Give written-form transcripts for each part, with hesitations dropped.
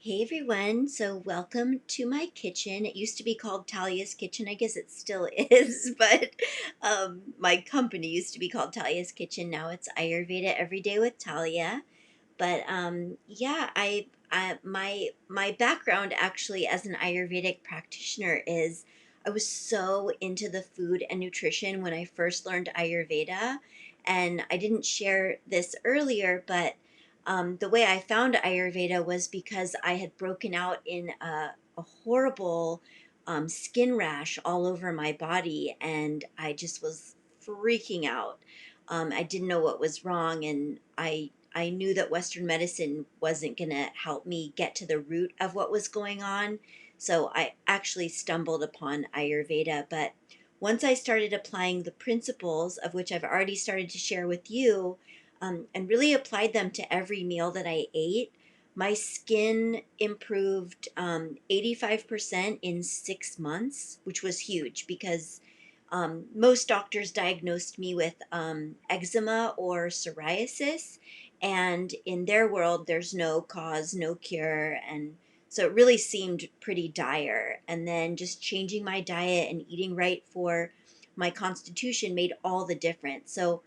Hey everyone, so welcome to my kitchen. It used to be called Talya's Kitchen. I guess it still is, but my company used to be called Talya's Kitchen. Now it's Ayurveda Every Day with Talya. But yeah, my background actually as an Ayurvedic practitioner is I was so into the food and nutrition when I first learned Ayurveda, and I didn't share this earlier, but the way I found Ayurveda was because I had broken out in a horrible skin rash all over my body, and I just was freaking out. I didn't know what was wrong, and I knew that Western medicine wasn't going to help me get to the root of what was going on. So I actually stumbled upon Ayurveda. But once I started applying the principles, of which I've already started to share with you, and really applied them to every meal that I ate, my skin improved 85% in 6 months, which was huge because most doctors diagnosed me with eczema or psoriasis, and in their world, there's no cause, no cure, and so it really seemed pretty dire. And then just changing my diet and eating right for my constitution made all the difference. So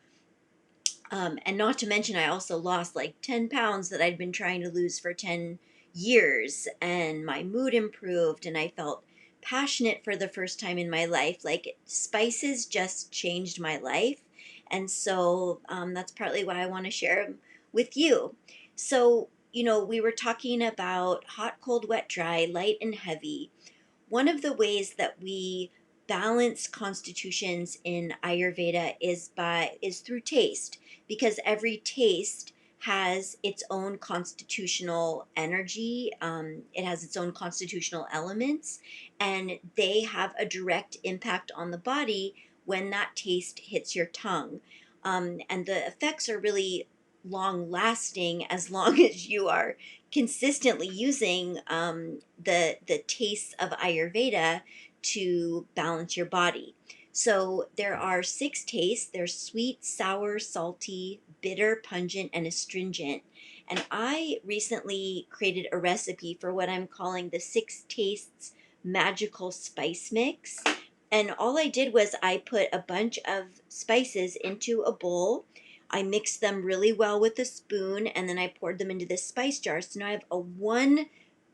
and not to mention, I also lost like 10 pounds that I'd been trying to lose for 10 years, and my mood improved, and I felt passionate for the first time in my life. Like spices just changed my life. And so that's partly why I want to share them with you. So, we were talking about hot, cold, wet, dry, light, and heavy. One of the ways that we balance constitutions in Ayurveda is through taste, because every taste has its own constitutional energy. It has its own constitutional elements, and they have a direct impact on the body when that taste hits your tongue. And the effects are really long lasting as long as you are consistently using the tastes of Ayurveda to balance your body. So there are 6 tastes. There's sweet, sour, salty, bitter, pungent, and astringent. And I recently created a recipe for what I'm calling the 6 tastes magical spice mix. And all I did was I put a bunch of spices into a bowl. I mixed them really well with a spoon, and then I poured them into this spice jar. So now I have a one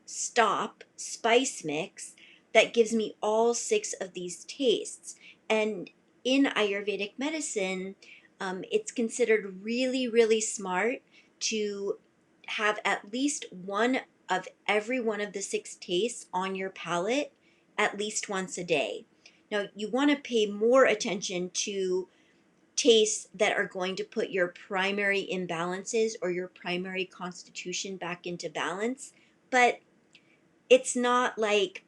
stop spice mix that gives me all 6 of these tastes. And in Ayurvedic medicine, it's considered really, really smart to have at least one of every one of the 6 tastes on your palate at least once a day. Now, you want to pay more attention to tastes that are going to put your primary imbalances or your primary constitution back into balance, but it's not like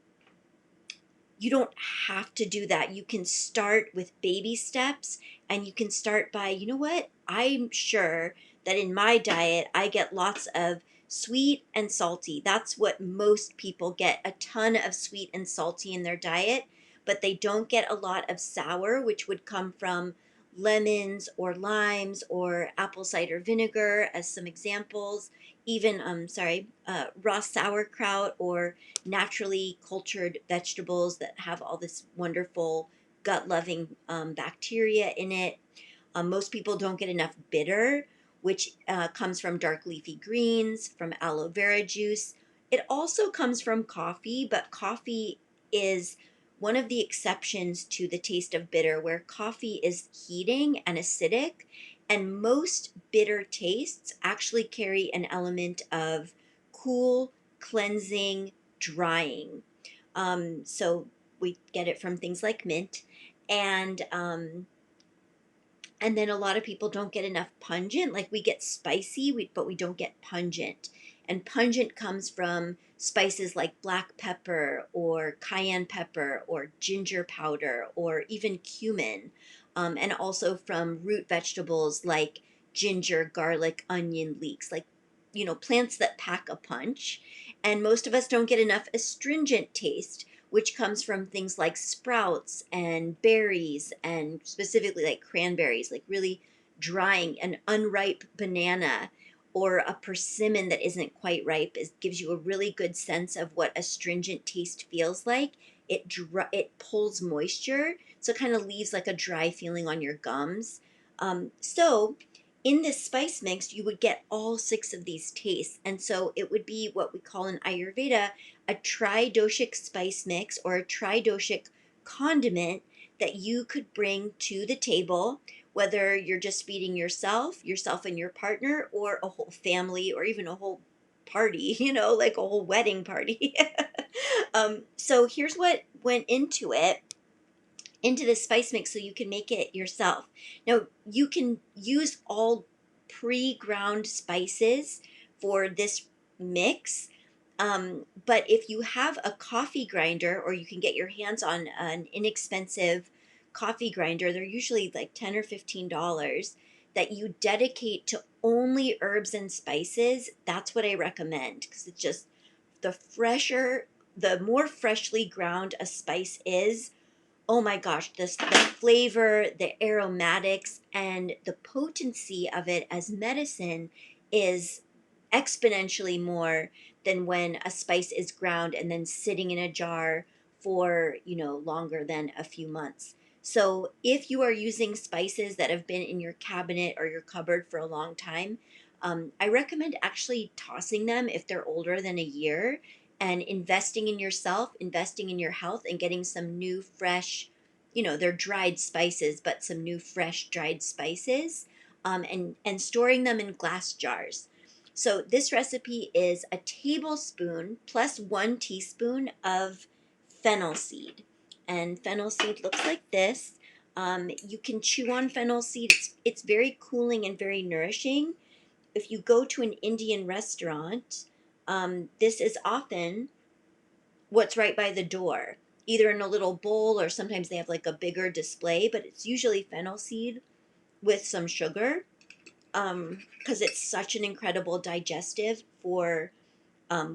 you don't have to do that. You can start with baby steps, and you can start by, you know what? I'm sure that in my diet, I get lots of sweet and salty. That's what most people get, a ton of sweet and salty in their diet, but they don't get a lot of sour, which would come from lemons or limes or apple cider vinegar as some examples. Even, raw sauerkraut or naturally cultured vegetables that have all this wonderful gut loving bacteria in it. Most people don't get enough bitter, which comes from dark leafy greens, from aloe vera juice. It also comes from coffee, but coffee is one of the exceptions to the taste of bitter, where coffee is heating and acidic, and most bitter tastes actually carry an element of cool, cleansing, drying. So we get it from things like mint, and and then a lot of people don't get enough pungent. Like we get spicy, but we don't get pungent. And pungent comes from spices like black pepper or cayenne pepper or ginger powder or even cumin, and also from root vegetables like ginger, garlic, onion, leeks, like plants that pack a punch. And most of us don't get enough astringent taste, which comes from things like sprouts and berries, and specifically like cranberries, like really drying an unripe banana, or a persimmon that isn't quite ripe gives you a really good sense of what astringent taste feels like. It pulls moisture, so it kind of leaves like a dry feeling on your gums. So in this spice mix, you would get all six of these tastes. And so it would be what we call in Ayurveda a tridoshic spice mix or a tridoshic condiment that you could bring to the table, whether you're just feeding yourself and your partner, or a whole family, or even a whole party, like a whole wedding party. So here's what went into the spice mix so you can make it yourself. Now, you can use all pre-ground spices for this mix, but if you have a coffee grinder, or you can get your hands on an inexpensive coffee grinder, they're usually like $10 or $15, that you dedicate to only herbs and spices. That's what I recommend, because it's just the more freshly ground a spice is, oh my gosh, the flavor, the aromatics, and the potency of it as medicine is exponentially more than when a spice is ground and then sitting in a jar for, longer than a few months. So if you are using spices that have been in your cabinet or your cupboard for a long time, I recommend actually tossing them if they're older than a year, and investing in yourself, investing in your health, and getting some new, fresh, they're dried spices, but some new, fresh, dried spices, and storing them in glass jars. So this recipe is a tablespoon plus 1 teaspoon of fennel seed. And fennel seed looks like this. You can chew on fennel seed. It's very cooling and very nourishing. If you go to an Indian restaurant, this is often what's right by the door, either in a little bowl, or sometimes they have like a bigger display, but it's usually fennel seed with some sugar, because it's such an incredible digestive for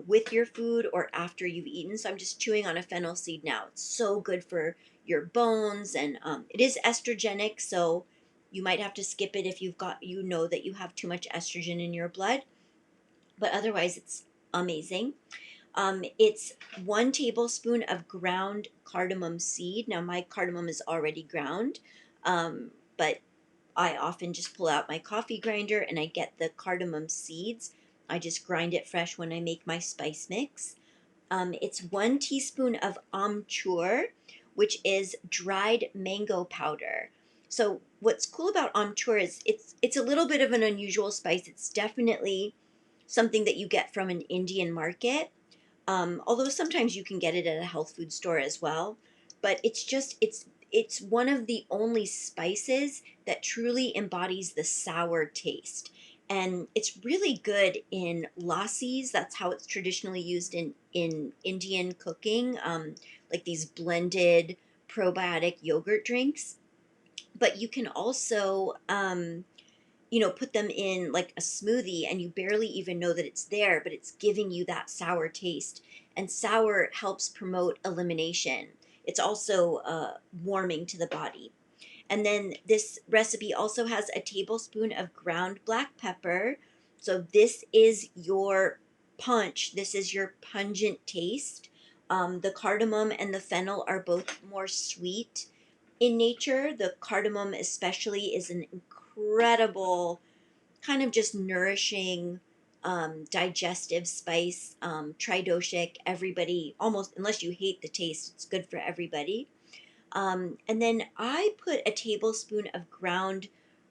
with your food or after you've eaten. So I'm just chewing on a fennel seed now. It's so good for your bones, and it is estrogenic, so you might have to skip it if you know that you have too much estrogen in your blood, but otherwise it's amazing. It's 1 tablespoon of ground cardamom seed. Now, my cardamom is already ground, but I often just pull out my coffee grinder and I get the cardamom seeds. I just grind it fresh when I make my spice mix. It's 1 teaspoon of amchur, which is dried mango powder. So what's cool about amchur is it's a little bit of an unusual spice. It's definitely something that you get from an Indian market, although sometimes you can get it at a health food store as well. But it's one of the only spices that truly embodies the sour taste, and it's really good in lassis. That's how it's traditionally used in Indian cooking, like these blended probiotic yogurt drinks. But you can also put them in like a smoothie, and you barely even know that it's there, but it's giving you that sour taste. And sour helps promote elimination. It's also warming to the body. And then this recipe also has a tablespoon of ground black pepper. So this is your punch, this is your pungent taste. The cardamom and the fennel are both more sweet in nature. The cardamom, especially, is an incredible kind of just nourishing, digestive spice, tridoshic. Everybody, almost, unless you hate the taste, it's good for everybody. And then I put a tablespoon of ground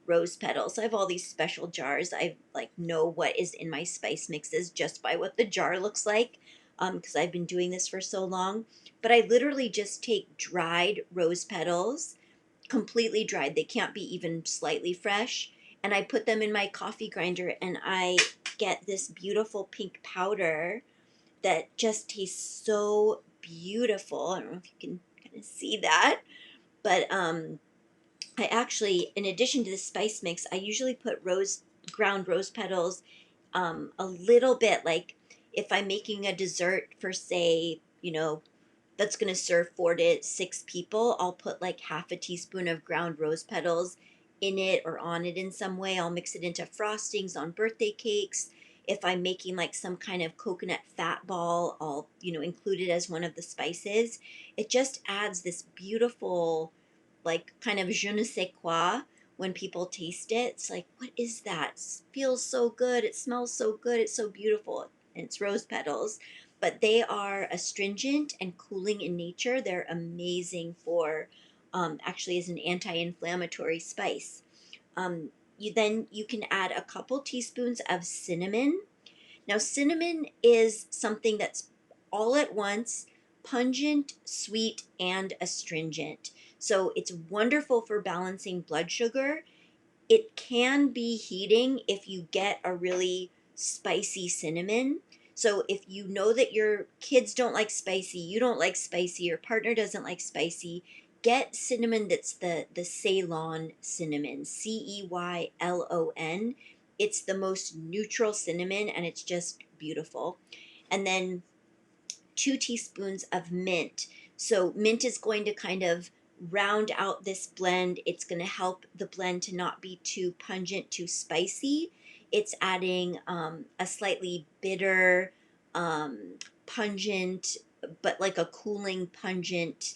rose petals. So I have all these special jars. I like know what is in my spice mixes just by what the jar looks like, because I've been doing this for so long. But I literally just take dried rose petals, completely dried. They can't be even slightly fresh. And I put them in my coffee grinder, and I get this beautiful pink powder that just tastes so beautiful. I don't know if you can kind of see that, but I actually, in addition to the spice mix, I usually put ground rose petals, a little bit, like if I'm making a dessert for, say, that's going to serve 4 to 6 people, I'll put like half a teaspoon of ground rose petals in it or on it in some way. I'll mix it into frostings on birthday cakes. If I'm making like some kind of coconut fat ball, I'll, include it as one of the spices. It just adds this beautiful, like, kind of je ne sais quoi when people taste it. It's like, what is that? It feels so good. It smells so good. It's so beautiful. And it's rose petals. But they are astringent and cooling in nature. They're amazing for, actually, as an anti-inflammatory spice. You can add a couple teaspoons of cinnamon. Now, cinnamon is something that's all at once pungent, sweet, and astringent. So it's wonderful for balancing blood sugar. It can be heating if you get a really spicy cinnamon. So if you know that your kids don't like spicy, you don't like spicy, your partner doesn't like spicy, get cinnamon that's the Ceylon cinnamon, Ceylon. It's the most neutral cinnamon and it's just beautiful. And then 2 teaspoons of mint. So mint is going to kind of round out this blend. It's going to help the blend to not be too pungent, too spicy. It's adding a slightly bitter, pungent, but like a cooling, pungent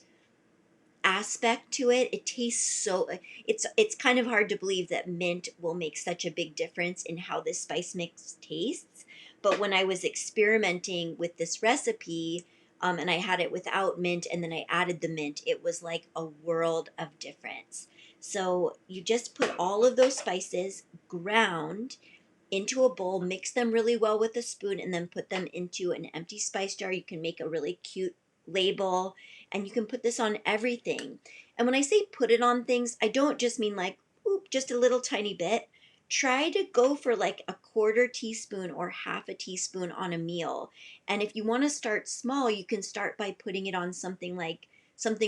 aspect to it. It tastes so, it's kind of hard to believe that mint will make such a big difference in how this spice mix tastes. But when I was experimenting with this recipe, and I had it without mint and then I added the mint, it was like a world of difference. So you just put all of those spices ground into a bowl, mix them really well with a spoon, and then put them into an empty spice jar. You can make a really cute label, and you can put this on everything. And when I say put it on things, I don't just mean like, oop, just a little tiny bit. Try to go for like a quarter teaspoon or half a teaspoon on a meal. And if you want to start small, you can start by putting it on something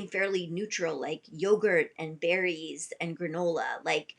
fairly neutral, like yogurt and berries and granola. Like,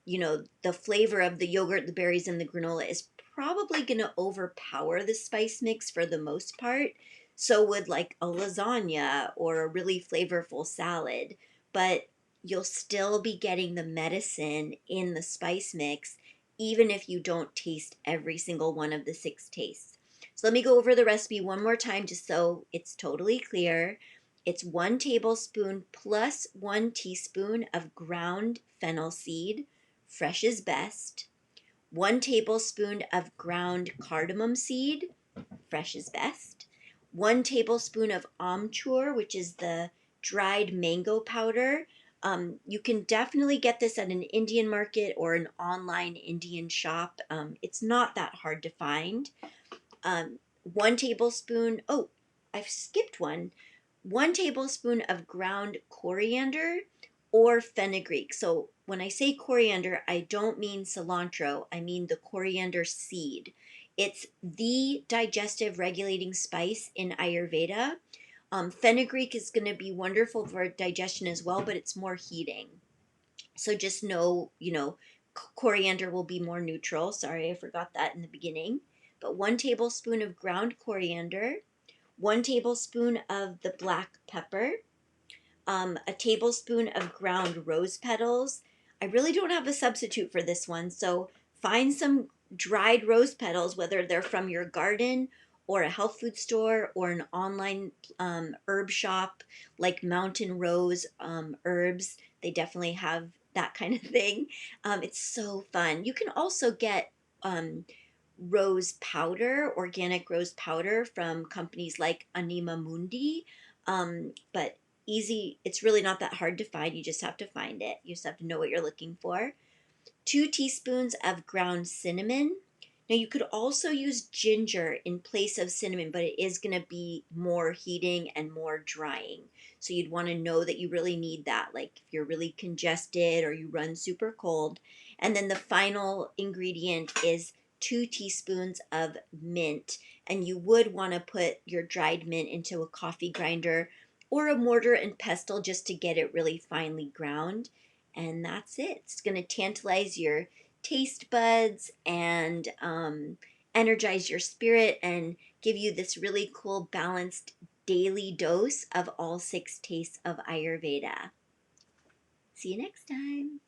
the flavor of the yogurt, the berries, and the granola is probably going to overpower the spice mix for the most part. So would like a lasagna or a really flavorful salad. But you'll still be getting the medicine in the spice mix, even if you don't taste every single one of the 6 tastes. So let me go over the recipe one more time just so it's totally clear. It's 1 tablespoon plus 1 teaspoon of ground fennel seed, fresh is best. 1 tablespoon of ground cardamom seed, fresh is best. 1 tablespoon of amchur, which is the dried mango powder. You can definitely get this at an Indian market or an online Indian shop. It's not that hard to find. 1 tablespoon, oh, I've skipped one. 1 tablespoon of ground coriander or fenugreek. So when I say coriander, I don't mean cilantro, I mean the coriander seed. It's the digestive regulating spice in Ayurveda. Fenugreek is going to be wonderful for digestion as well, but it's more heating. So just know, coriander will be more neutral. Sorry, I forgot that in the beginning. But 1 tablespoon of ground coriander, 1 tablespoon of the black pepper, a tablespoon of ground rose petals. I really don't have a substitute for this one, so find some dried rose petals, whether they're from your garden or a health food store or an online herb shop like Mountain Rose Herbs. They definitely have that kind of thing. It's so fun. You can also get rose powder, organic rose powder from companies like Anima Mundi. But easy, it's really not that hard to find. You just have to find it. You just have to know what you're looking for. 2 teaspoons of ground cinnamon. Now you could also use ginger in place of cinnamon, but it is going to be more heating and more drying. So you'd want to know that you really need that, like if you're really congested or you run super cold. And then the final ingredient is 2 teaspoons of mint. And you would want to put your dried mint into a coffee grinder or a mortar and pestle just to get it really finely ground. And that's it. It's going to tantalize your taste buds and energize your spirit and give you this really cool balanced daily dose of all 6 tastes of Ayurveda. See you next time.